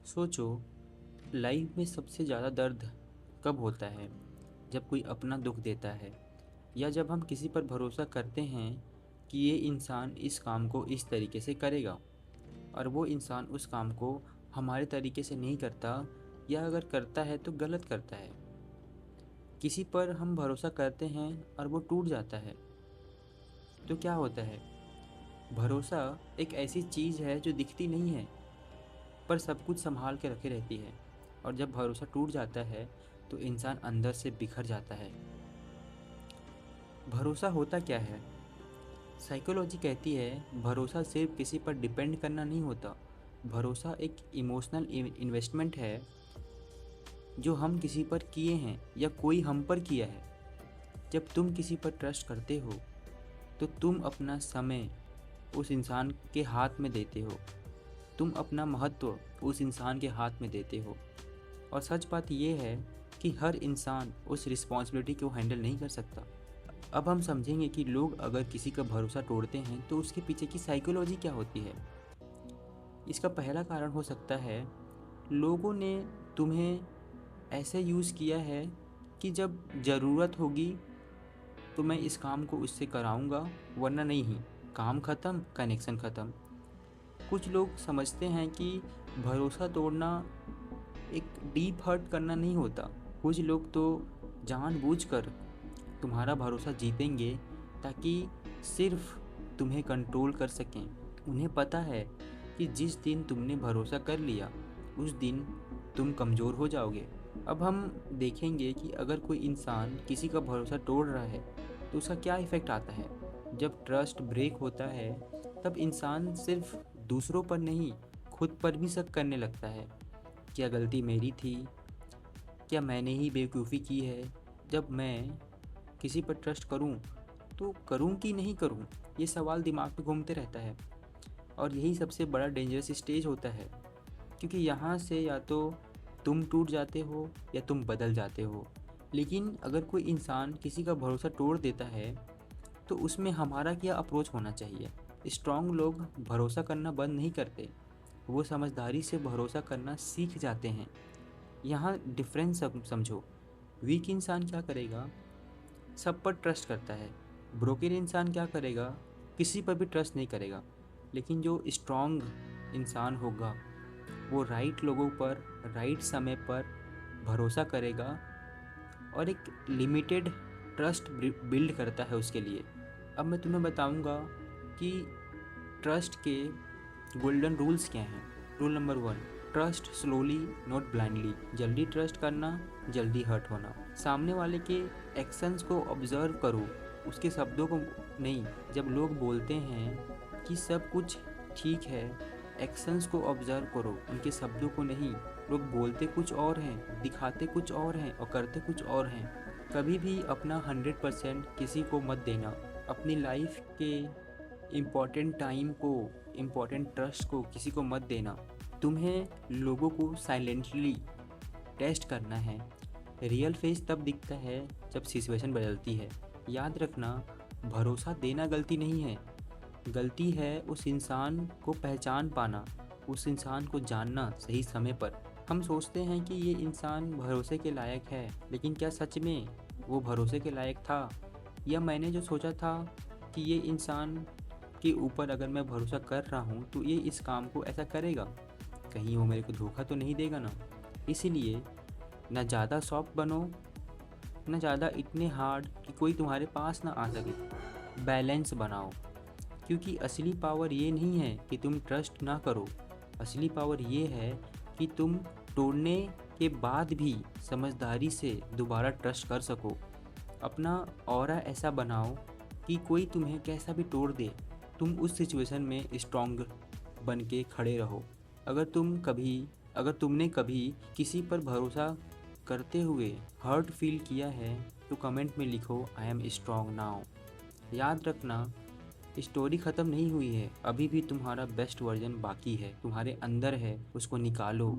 सोचो, लाइफ में सबसे ज़्यादा दर्द कब होता है? जब कोई अपना दुख देता है या जब हम किसी पर भरोसा करते हैं कि ये इंसान इस काम को इस तरीके से करेगा और वो इंसान उस काम को हमारे तरीके से नहीं करता, या अगर करता है तो गलत करता है। किसी पर हम भरोसा करते हैं और वो टूट जाता है, तो क्या होता है? भरोसा एक ऐसी चीज़ है जो दिखती नहीं है, पर सब कुछ संभाल के रखे रहती है। और जब भरोसा टूट जाता है तो इंसान अंदर से बिखर जाता है। भरोसा होता क्या है? साइकोलॉजी कहती है भरोसा सिर्फ किसी पर डिपेंड करना नहीं होता। भरोसा एक इमोशनल इन्वेस्टमेंट है जो हम किसी पर किए हैं या कोई हम पर किया है। जब तुम किसी पर ट्रस्ट करते हो तो तुम अपना समय उस इंसान के हाथ में देते हो, तुम अपना महत्व उस इंसान के हाथ में देते हो। और सच बात यह है कि हर इंसान उस रिस्पॉन्सिबिलिटी को हैंडल नहीं कर सकता। अब हम समझेंगे कि लोग अगर किसी का भरोसा तोड़ते हैं तो उसके पीछे की साइकोलॉजी क्या होती है। इसका पहला कारण हो सकता है लोगों ने तुम्हें ऐसे यूज़ किया है कि जब ज़रूरत होगी तो मैं इस काम को उससे कराऊंगा, वरना नहीं ही। काम ख़त्म, कनेक्शन ख़त्म। कुछ लोग समझते हैं कि भरोसा तोड़ना एक डीप हर्ट करना नहीं होता। कुछ लोग तो जानबूझकर तुम्हारा भरोसा जीतेंगे ताकि सिर्फ तुम्हें कंट्रोल कर सकें। उन्हें पता है कि जिस दिन तुमने भरोसा कर लिया उस दिन तुम कमज़ोर हो जाओगे। अब हम देखेंगे कि अगर कोई इंसान किसी का भरोसा तोड़ रहा है तो उसका क्या इफ़ेक्ट आता है। जब ट्रस्ट ब्रेक होता है तब इंसान सिर्फ दूसरों पर नहीं, खुद पर भी शक करने लगता है। क्या गलती मेरी थी? क्या मैंने ही बेवकूफ़ी की है? जब मैं किसी पर ट्रस्ट करूं तो करूं कि नहीं करूं, ये सवाल दिमाग में घूमते रहता है। और यही सबसे बड़ा डेंजरस स्टेज होता है, क्योंकि यहाँ से या तो तुम टूट जाते हो या तुम बदल जाते हो। लेकिन अगर कोई इंसान किसी का भरोसा तोड़ देता है तो उसमें हमारा क्या अप्रोच होना चाहिए? स्ट्रॉन्ग लोग भरोसा करना बंद नहीं करते, वो समझदारी से भरोसा करना सीख जाते हैं। यहाँ डिफरेंस समझो। वीक इंसान क्या करेगा? सब पर ट्रस्ट करता है। ब्रोकन इंसान क्या करेगा? किसी पर भी ट्रस्ट नहीं करेगा। लेकिन जो स्ट्रॉन्ग इंसान होगा वो राइट लोगों पर राइट समय पर भरोसा करेगा और एक लिमिटेड ट्रस्ट बिल्ड करता है उसके लिए। अब मैं तुम्हें बताऊंगा कि ट्रस्ट के गोल्डन रूल्स क्या हैं। Rule number 1, trust slowly not blindly. जल्दी ट्रस्ट करना, जल्दी हर्ट होना। सामने वाले के एक्शंस को ऑब्जर्व करो, उसके शब्दों को नहीं। जब लोग बोलते हैं कि सब कुछ ठीक है, एक्शंस को ऑब्जर्व करो, उनके शब्दों को नहीं। लोग बोलते कुछ और हैं, दिखाते कुछ और हैं और करते कुछ और हैं। कभी भी अपना 100% किसी को मत देना। अपनी लाइफ के इम्पॉर्टेंट टाइम को, इम्पॉर्टेंट ट्रस्ट को किसी को मत देना। तुम्हें लोगों को साइलेंटली टेस्ट करना है। रियल फेस तब दिखता है जब सिचुएशन बदलती है। याद रखना, भरोसा देना गलती नहीं है, गलती है उस इंसान को पहचान पाना, उस इंसान को जानना सही समय पर। हम सोचते हैं कि ये इंसान भरोसे के लायक है, लेकिन क्या सच में वो भरोसे के लायक था? या मैंने जो सोचा था कि ये इंसान के ऊपर अगर मैं भरोसा कर रहा हूँ तो ये इस काम को ऐसा करेगा, कहीं वो मेरे को धोखा तो नहीं देगा ना? इसीलिए ना ज़्यादा सॉफ्ट बनो, ना ज़्यादा इतने हार्ड कि कोई तुम्हारे पास ना आ सके। बैलेंस बनाओ, क्योंकि असली पावर ये नहीं है कि तुम ट्रस्ट ना करो। असली पावर ये है कि तुम तोड़ने के बाद भी समझदारी से दोबारा ट्रस्ट कर सको। अपना ऑरा ऐसा बनाओ कि कोई तुम्हें कैसा भी तोड़ दे, तुम उस सिचुएशन में स्ट्रॉन्ग बन के खड़े रहो। अगर तुमने कभी किसी पर भरोसा करते हुए हर्ट फील किया है तो कमेंट में लिखो, आई एम स्ट्रॉन्ग नाउ। याद रखना, स्टोरी ख़त्म नहीं हुई है, अभी भी तुम्हारा बेस्ट वर्जन बाकी है, तुम्हारे अंदर है, उसको निकालो।